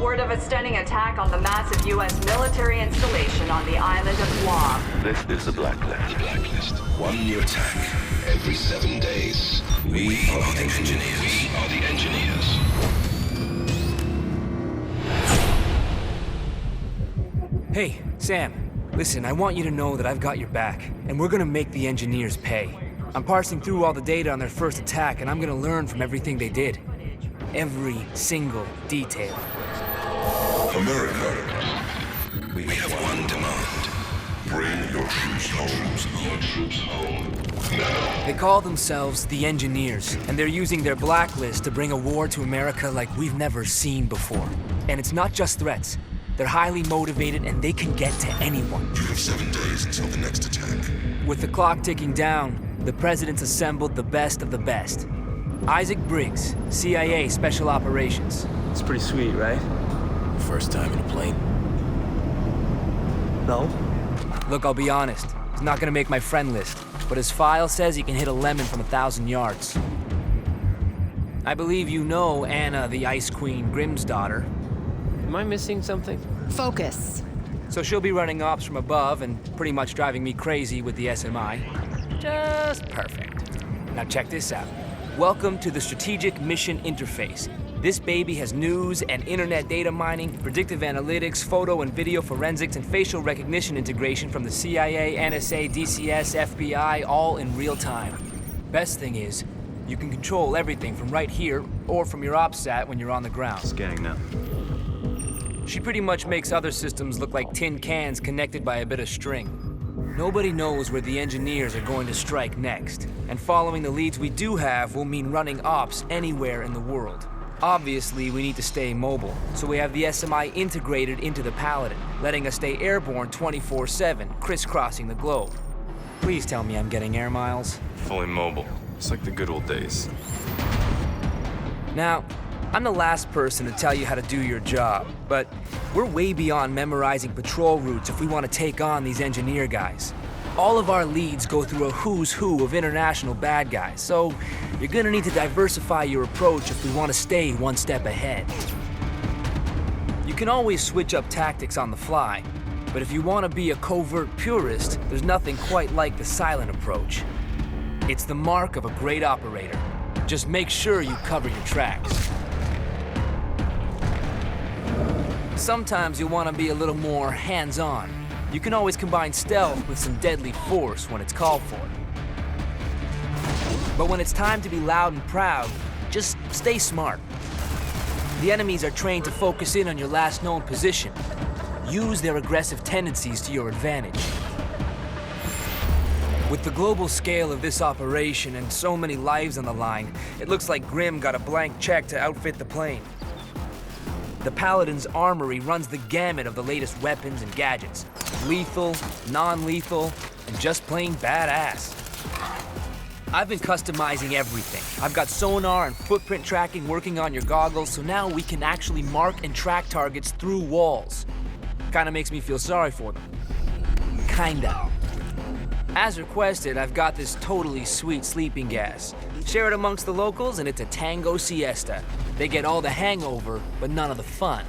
Word of a stunning attack on the massive U.S. military installation on the island of Guam. This is the Blacklist. The Blacklist. One new attack every 7 days. We are the engineers. We are the engineers. Hey, Sam. Listen, I want you to know that I've got your back, and we're gonna make the engineers pay. I'm parsing through all the data on their first attack, and I'm gonna learn from everything they did. Every single detail. America, we have one demand. Bring your troops home. Now. They call themselves the Engineers, and they're using their Blacklist to bring a war to America like we've never seen before. And it's not just threats. They're highly motivated, and they can get to anyone. You have 7 days until the next attack. With the clock ticking down, the president's assembled the best of the best. Isaac Briggs, CIA Special Operations. It's pretty sweet, right? First time in a plane? No? Look, I'll be honest. He's not gonna make my friend list, but his file says he can hit a lemon from 1,000 yards. I believe you know Anna, the Ice Queen, Grimm's daughter. Am I missing something? Focus. So she'll be running ops from above and pretty much driving me crazy with the SMI. Just perfect. Now check this out. Welcome to the Strategic Mission Interface. This baby has news and internet data mining, predictive analytics, photo and video forensics, and facial recognition integration from the CIA, NSA, DCS, FBI, all in real time. Best thing is, you can control everything from right here or from your OpSat when you're on the ground. Scanning now. She pretty much makes other systems look like tin cans connected by a bit of string. Nobody knows where the engineers are going to strike next, and following the leads we do have will mean running ops anywhere in the world. Obviously, we need to stay mobile, so we have the SMI integrated into the Paladin, letting us stay airborne 24/7, crisscrossing the globe. Please tell me I'm getting air miles. Fully mobile. It's like the good old days. Now, I'm the last person to tell you how to do your job, but we're way beyond memorizing patrol routes if we want to take on these engineer guys. All of our leads go through a who's who of international bad guys, so you're gonna need to diversify your approach if we want to stay one step ahead. You can always switch up tactics on the fly, but if you want to be a covert purist, there's nothing quite like the silent approach. It's the mark of a great operator. Just make sure you cover your tracks. Sometimes you'll want to be a little more hands-on. You can always combine stealth with some deadly force when it's called for. But when it's time to be loud and proud, just stay smart. The enemies are trained to focus in on your last known position. Use their aggressive tendencies to your advantage. With the global scale of this operation and so many lives on the line, it looks like Grimm got a blank check to outfit the plane. The Paladin's armory runs the gamut of the latest weapons and gadgets. Lethal, non-lethal, and just plain badass. I've been customizing everything. I've got sonar and footprint tracking working on your goggles, so now we can actually mark and track targets through walls. Kinda makes me feel sorry for them. Kinda. As requested, I've got this totally sweet sleeping gas. Share it amongst the locals and it's a tango siesta. They get all the hangover, but none of the fun.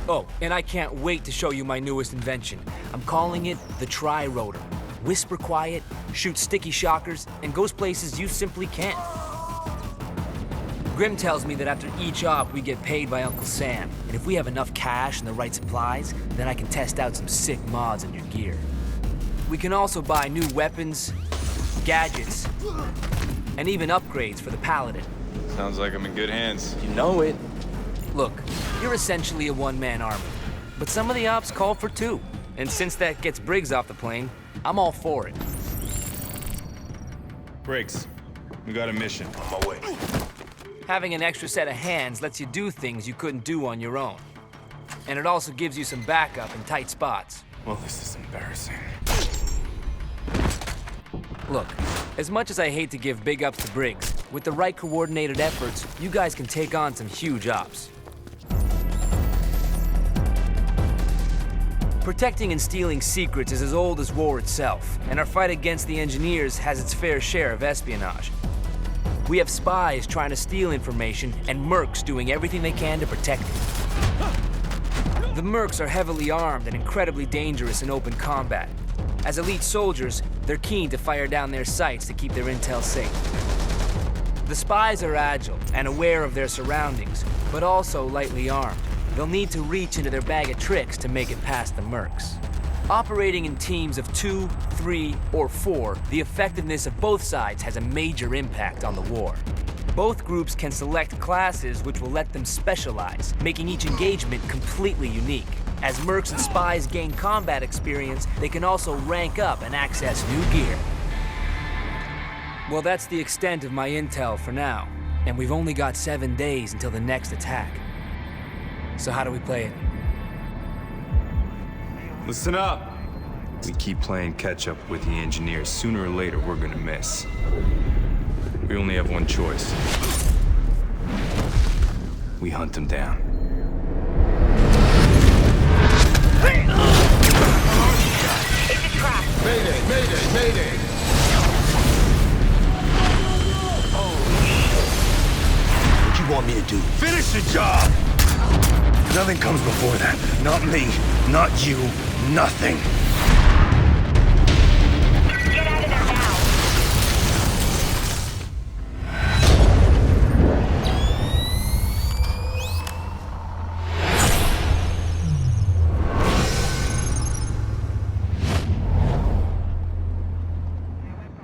Oh, and I can't wait to show you my newest invention. I'm calling it the Tri-Rotor. Whisper quiet, shoots sticky shockers, and goes places you simply can't. Grimm tells me that after each op, we get paid by Uncle Sam. And if we have enough cash and the right supplies, then I can test out some sick mods in your gear. We can also buy new weapons, gadgets, and even upgrades for the Paladin. Sounds like I'm in good hands. You know it. Look, you're essentially a one-man army, but some of the ops call for two. And since that gets Briggs off the plane, I'm all for it. Briggs, we got a mission. On my way. Having an extra set of hands lets you do things you couldn't do on your own. And it also gives you some backup in tight spots. Well, this is embarrassing. Look, as much as I hate to give big ups to Briggs, with the right coordinated efforts, you guys can take on some huge ops. Protecting and stealing secrets is as old as war itself, and our fight against the engineers has its fair share of espionage. We have spies trying to steal information, and mercs doing everything they can to protect it. The mercs are heavily armed and incredibly dangerous in open combat. As elite soldiers, they're keen to fire down their sights to keep their intel safe. The spies are agile and aware of their surroundings, but also lightly armed. They'll need to reach into their bag of tricks to make it past the mercs. Operating in teams of 2, 3, or 4, the effectiveness of both sides has a major impact on the war. Both groups can select classes which will let them specialize, making each engagement completely unique. As mercs and spies gain combat experience, they can also rank up and access new gear. Well, that's the extent of my intel for now, and we've only got 7 days until the next attack. So how do we play it? Listen up! We keep playing catch-up with the engineers. Sooner or later, we're gonna miss. We only have one choice. We hunt them down. Mayday, mayday, mayday! What do you want me to do? Finish the job! Nothing comes before that. Not me, not you, nothing. Get out of there now.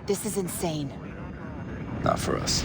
This is insane. Not for us.